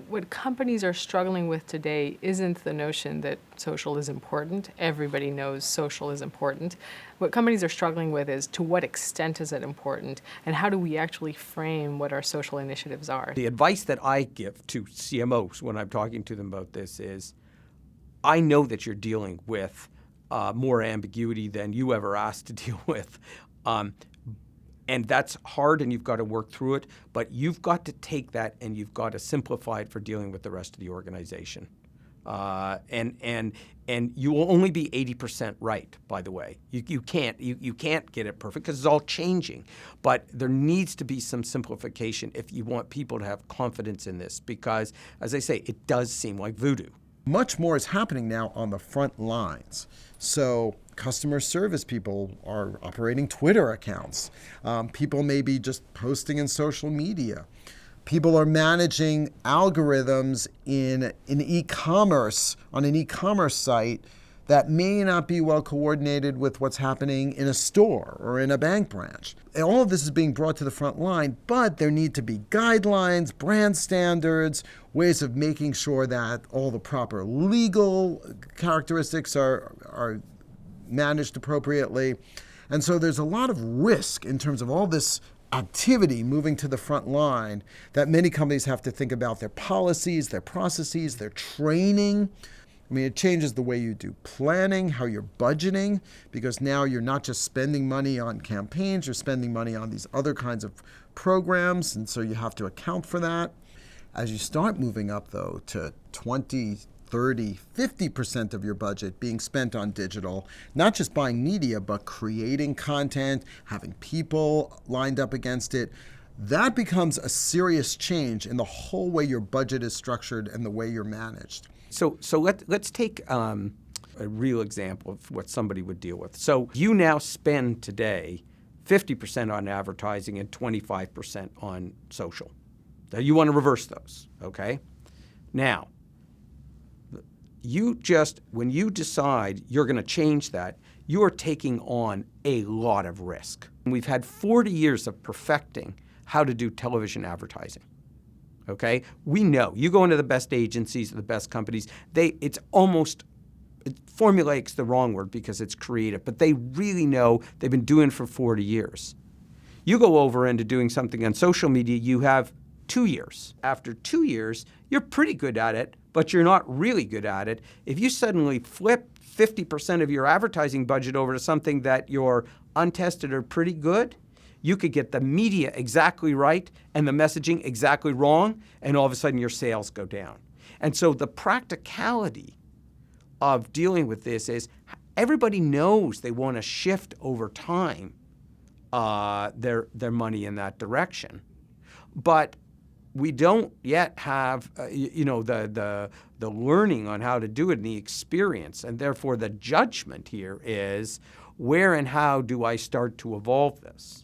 what companies are struggling with today isn't the notion that social is important. Everybody knows social is important. What companies are struggling with is to what extent is it important, and how do we actually frame what our social initiatives are? The advice that I give to CMOs when I'm talking to them about this is, I know that you're dealing with more ambiguity than you ever asked to deal with. And that's hard, and you've got to work through it. But you've got to take that and you've got to simplify it for dealing with the rest of the organization. And you will only be 80% right, by the way. You can't get it perfect because it's all changing. But there needs to be some simplification if you want people to have confidence in this, because, as I say, it does seem like voodoo. Much more is happening now on the front lines. So customer service people are operating Twitter accounts. People may be just posting in social media. People are managing algorithms in e-commerce, on an e-commerce site that may not be well coordinated with what's happening in a store or in a bank branch. And all of this is being brought to the front line, but there need to be guidelines, brand standards, ways of making sure that all the proper legal characteristics are managed appropriately. And so there's a lot of risk in terms of all this activity moving to the front line that many companies have to think about their policies, their processes, their training. I mean, it changes the way you do planning, how you're budgeting, because now you're not just spending money on campaigns, you're spending money on these other kinds of programs, and so you have to account for that. As you start moving up, though, to 20, 30, 50% of your budget being spent on digital, not just buying media, but creating content, having people lined up against it, that becomes a serious change in the whole way your budget is structured and the way you're managed. So let's take a real example of what somebody would deal with. So you now spend today 50% on advertising and 25% on social. Now you want to reverse those, okay? Now, when you decide you're going to change that, you are taking on a lot of risk. We've had 40 years of perfecting how to do television advertising. Okay, we know. You go into the best agencies, the best companies. Formulaic's the wrong word because it's creative, but they really know. They've been doing it for 40 years. You go over into doing something on social media, you have 2 years. After 2 years, you're pretty good at it, but you're not really good at it. If you suddenly flip 50% of your advertising budget over to something that you're untested or pretty good, you could get the media exactly right and the messaging exactly wrong, and all of a sudden your sales go down. And so the practicality of dealing with this is everybody knows they want to shift over time their money in that direction. But we don't yet have the learning on how to do it and the experience. And therefore the judgment here is, where and how do I start to evolve this?